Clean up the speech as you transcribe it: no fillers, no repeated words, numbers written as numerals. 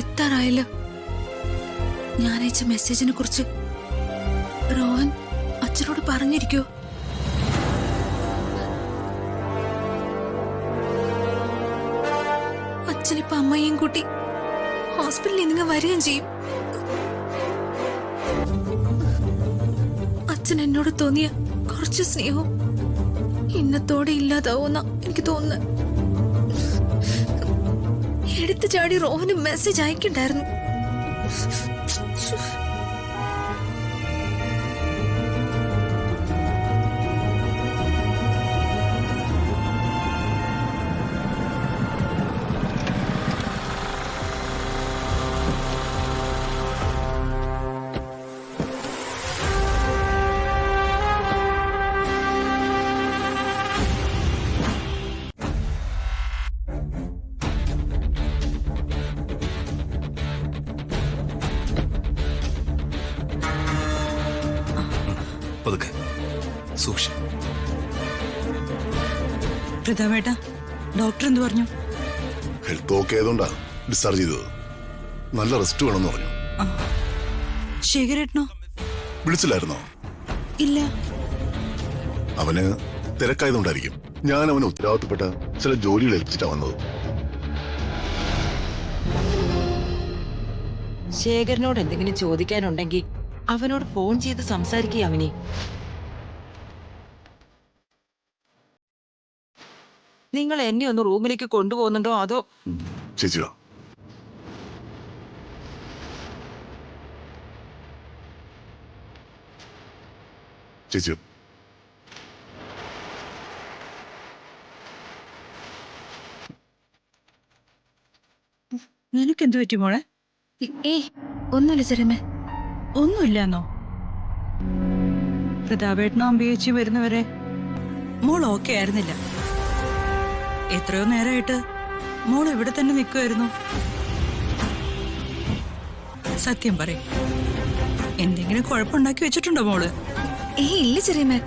എത്താറായല്ലോ. ഞാൻ അയച്ച മെസ്സേജിനെ കുറിച്ച് റോഹൻ അച്ഛനോട് പറഞ്ഞിരിക്കോ? അച്ഛനിപ്പോ അമ്മയെയും കൂട്ടി ഹോസ്പിറ്റലിൽ നിങ്ങൾ വരികയും ചെയ്യും. അച്ഛൻ എന്നോട് തോന്നിയ കുറച്ച് സ്നേഹവും ഇന്നത്തോടെ ഇല്ലാതാവുന്ന എനിക്ക് തോന്നുന്നു. എടുത്തു ചാടി റോഹന് മെസ്സേജ് അയക്കണ്ടായിരുന്നു. പ്രതാപേട്ടാ, ഡോക്ടർ എന്ത് പറഞ്ഞു? ഹെൽത്ത് ഓക്കെ ആയതുകൊണ്ടാ ഡിസ്ചാർജ് ചെയ്തത്. നല്ല റെസ്റ്റ് വേണമെന്ന് പറഞ്ഞു. ശേഖരേട്ടനോ? വിളിച്ചില്ലായിരുന്നോ? ഇല്ല. അവന് തിരക്കായതുകൊണ്ടായിരിക്കും. ഞാൻ അവന് ഉത്തരവാദിത്തപ്പെട്ട ചില ജോലികൾ ഏൽപ്പിച്ചിട്ടാ വന്നത്. ശേഖരനോട് എന്തെങ്കിലും ചോദിക്കാനുണ്ടെങ്കിൽ അവനോട് ഫോൺ ചെയ്ത് സംസാരിക്കുക. അവനെ നിങ്ങൾ എന്നെ ഒന്ന് റൂമിലേക്ക് കൊണ്ടുപോകുന്നുണ്ടോ അതോ? ചേച്ചിയോ? ചേച്ചിയോ? നിനക്കെന്തു പറ്റി മോളെ? ഒന്നുമില്ല ചെറിയമ്മേ. ഒന്നുമില്ലെന്നോ? പ്രതാപേട്ടനോ അമ്പയേച്ചി വരുന്നവരെ മോൾ ഓക്കെ ആയിരുന്നില്ല. എത്രയോ നേരമായിട്ട് മോൾ ഇവിടെ തന്നെ നിൽക്കുമായിരുന്നു. സത്യം പറയും, എന്തെങ്കിലും കുഴപ്പമുണ്ടാക്കി വെച്ചിട്ടുണ്ടോ മോള്? ഇല്ല ചെറിയമ്മേ.